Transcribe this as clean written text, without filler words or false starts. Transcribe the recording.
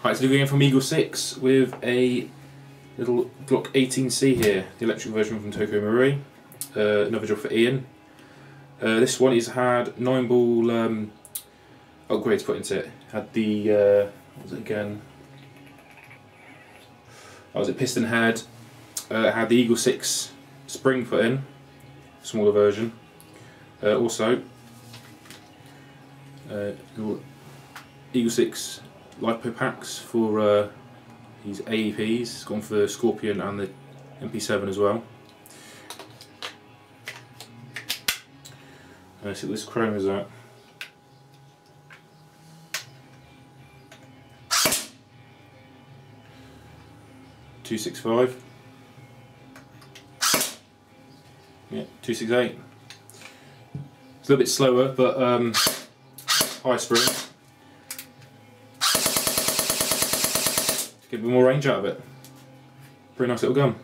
Right, so we're going from Eagle6 with a little Glock 18C here, the electric version from Tokyo Marui. Another job for Ian. This one has had Nineball upgrades put into it. Had the what was it again? That was it, piston head. Had the Eagle6 spring put in, smaller version. Also, little Eagle6 lipo packs for these AEPs. It's gone for the Scorpion and the MP7 as well. Let's see what this chrome is at. .265. Yeah, 268. It's a little bit slower, but high spring. Get a bit more range out of it. Pretty nice little gun.